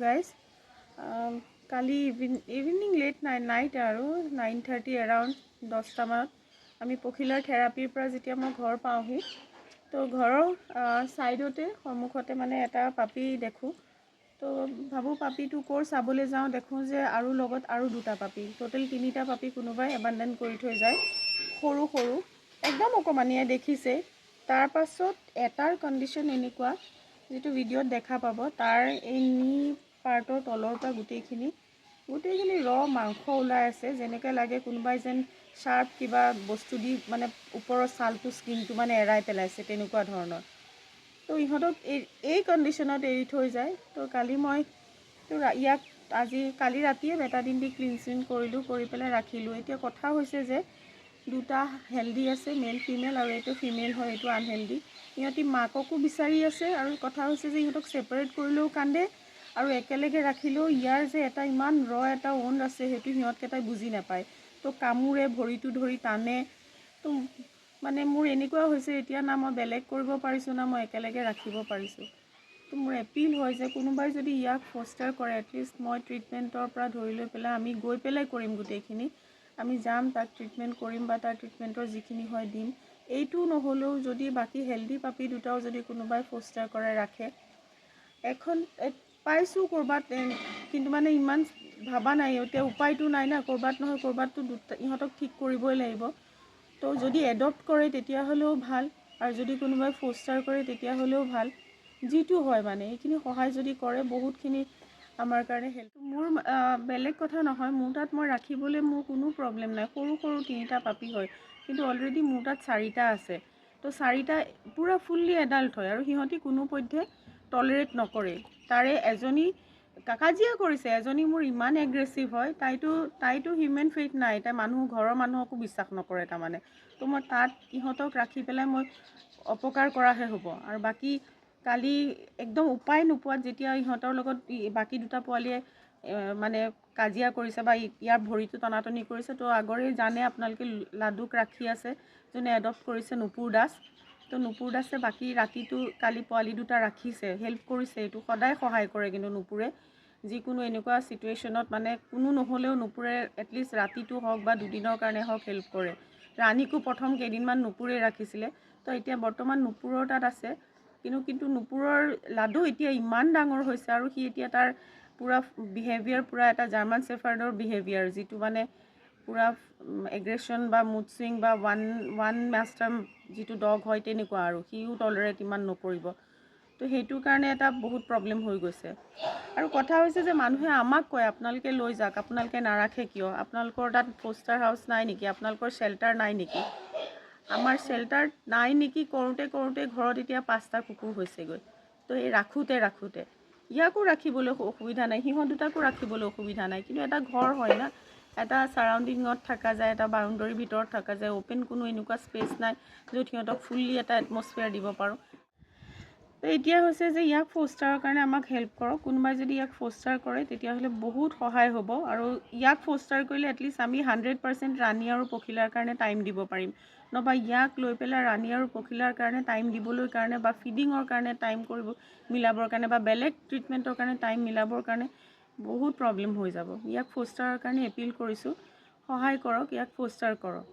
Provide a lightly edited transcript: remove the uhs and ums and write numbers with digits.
guys. Kali evening late night aru 9:30 around 10 মান আমি পখিলাৰ থেৰাপিৰ পৰা যেতিয়া মই ঘৰ পাওঁহি তো ঘৰৰ সাইডতে সন্মুখতে মানে এটা পাপি দেখো তো ভাবো পাপিটো কোৰ চাবলৈ যাওঁ দেখো যে আৰু লগত আৰু দুটা পাপি টোটাল তিনিটা পাপি কোনোবাই এবান্ডন কৰি থৈ যায় সৰু সৰু একদম অকমানিয়া দেখিছে তাৰ পাছত এটাৰ কন্ডিশন এনেকুৱা যেটো ভিডিওত দেখা পাব তাৰ এই নি পাৰ্টৰ তলৰ পৰা গুটেইখিনি ৰ মাংস ওলাই আছে যেনেকৈ লাগে কোনোবাই যেন শাৰ্প কিবা বস্তু দি মানে ওপৰৰ ছালটো স্কিনটো মানে এৰাই পেলাইছে তেনেকুৱা ধৰণৰ তো ইহঁতক এই কন্ডিশনত এৰি থৈ যায় তো কালি মই তো ইয়াক আজি কালি ৰাতিয়ে বেটাডিন দি ক্লিনজিং কৰিলোঁ কৰি পেলাই ৰাখিলোঁ এতিয়া কথা হৈছে যে দুটা হেলদি আছে মেল ফিমেল আৰু এইটো ফিমেল হয় এইটো আনহেলদি ইহঁতি মাককো বিচাৰি আছে আৰু কথা হৈছে যে ইহঁতক সেপাৰেট কৰিলেও কান্দে আৰু একেলগে ৰাখিলেও ইয়াৰ যে এটা ইমান এটা ওন্ড আছে সেইটো সিহঁতকেইটাই বুজি নাপায় তো কামুৰে ভৰিটো ধৰি টানে তো মানে মোৰ এনেকুৱা হৈছে এতিয়া না মই বেলেগ কৰিব পাৰিছোঁ না মই একেলগে ৰাখিব পাৰিছোঁ তো মোৰ এপিল হয় যে কোনোবাই যদি ইয়াক ফষ্টাৰ কৰে এটলিষ্ট মই ট্ৰিটমেণ্টৰ পৰা ধৰি লৈ পেলাই আমি গৈ পেলাই কৰিম গোটেইখিনি আমি যাম তাক ট্ৰিটমেণ্ট কৰিম বা তাৰ ট্ৰিটমেণ্টৰ যিখিনি হয় দিম এইটো নহ'লেও যদি বাকি হেলদি পাপি দুটাও যদি কোনোবাই ফষ্টাৰ কৰে ৰাখে এখন পাইছোঁ কৰবাত কিন্তু মানে ইমান ভাবা নাই এতিয়া উপায়টো নাই না কৰবাত নহয় কৰবাতটো ইহঁতক ঠিক কৰিবই লাগিব তো যদি এডপ্ট কৰে তেতিয়া হ'লেও ভাল আৰু যদি কোনোবাই ফষ্টাৰ কৰে তেতিয়া হ'লেও ভাল যিটো হয় মানে এইখিনি সহায় যদি কৰে বহুতখিনি আমাৰ কাৰণে হেল্প মোৰ বেলেগ কথা নহয় মোৰ তাত মই ৰাখিবলৈ মোৰ কোনো প্ৰব্লেম নাই সৰু সৰু তিনিটা পাপি হয় কিন্তু অলৰেডি মোৰ তাত 4টা আছে তো 4টা পুৰা ফুললি এডাল্ট হয় আৰু সিহঁতি কোনো পধ্যে টলাৰেট নকৰে তাৰে এজনী কাকাজিয়া কৰিছে এজনী মোৰ ইমান এগ্ৰেছিভ হয় তাইটো হিউম্যান ফেইথ নাই তাই মানুহ ঘৰৰ মানুহকো বিশ্বাস নকৰে তাৰ মানে তো মই তাত ইহঁতক ৰাখি পেলাই মই অপকাৰ কৰাহে হ'ব আৰু বাকি কালি একদম উপায় নোপোৱাত যেতিয়া ইহঁতৰ লগত বাকি দুটা পোৱালিয়ে মানে কাজিয়া কৰিছে বা ইয়াৰ ভৰিটো টনাটনি কৰিছে তো আগৰে জানে আপোনালোকে লাডুক ৰাখি আছে যোনে এডপ্ট কৰিছে নুপুৰ দাস তো নুপুৰ দাসে বাকি ৰাতিটো কালি পোৱালি দুটা ৰাখিছে হেল্প কৰিছে এইটো সদায় সহায় কৰে কিন্তু নুপুৰে যিকোনো এনেকুৱা সিচুৱেশনত মানে কোনো নহলেও নুপুৰে এটলিষ্ট ৰাতিটো হওক বা দুদিনৰ কাৰণে হওক হেল্প কৰে ৰাণীকো প্ৰথম কেইদিনমান নুপুৰে ৰাখিছিলে তো এতিয়া বৰ্তমান নুপুৰৰ তাত আছে কিন্তু নুপুৰৰ লাডু এতিয়া ইমান ডাঙৰ হৈছে আৰু সি এতিয়া তাৰ পুৰা বিহেভিয়াৰ পুৰা এটা জাৰ্মান শেফাৰ্ডৰ বিহেভিয়াৰ যিটো মানে পুৰা এগ্ৰেশন বা মুড সুইং বা ওয়ান মাষ্টাৰ যিটো ডগ হয় তেনেকুৱা আৰু সিও টলাৰেট ইমান নকৰিব তো সেইটো কাৰণে এটা বহুত প্ৰবলেম হৈ গৈছে আৰু কথা হৈছে যে মানুহে আমাক কয় আপোনালোকে লৈ যাওক আপোনালোকে নাৰাখে কিয় আপোনালোকৰ তাত ফষ্টাৰ হাউস নাই নেকি আপোনালোকৰ শেল্টাৰ নাই নেকি আমাৰ শেল্টাৰ নাই নেকি কৰোতে ঘৰত এতিয়া 5টা কুকুৰ হৈছেগৈ তো এই ৰাখোতে ইয়াকো ৰাখিবলৈ অসুবিধা নাই সিহঁত দুটাকো ৰাখিবলৈ অসুবিধা নাই কিন্তু এটা ঘৰ হয় না এটা সাৰাউন্ডিংত থাকা যায় এটা বাউণ্ডাৰী ভিতৰত থাকা যায় ওপেন কোনো এনেকুৱা স্পেচ নাই য'ত সিহঁতক ফুললি এটা এটমস্ফিয়াৰ দিব পাৰো তো এতিয়া হৈছে যে ইয়াক ফষ্টাৰৰ কাৰণে আমাক হেল্প কৰক কোনোবাই যদি ইয়াক ফষ্টাৰ কৰে তেতিয়াহ'লে বহুত সহায় হ'ব আৰু ইয়াক ফষ্টাৰ কৰিলে এটলিষ্ট আমি 100% ৰাণী আৰু পখিলাৰ কাৰণে টাইম দিব পাৰিম নবা ইয়াক লৈ পেলাই ৰাণী আৰু পখিলাৰ কাৰণে টাইম দিবলৈ কাৰণে বা ফিডিঙৰ কাৰণে টাইম কৰিব মিলাবৰ কাৰণে বা বেলেগ ট্ৰিটমেণ্টৰ কাৰণে টাইম মিলাবৰ কাৰণে বহুত প্ৰবলেম হৈ যাব ইয়াক ফষ্টাৰৰ কাৰণে এপিল কৰিছোঁ সহায় কৰক ইয়াক ফষ্টাৰ কৰক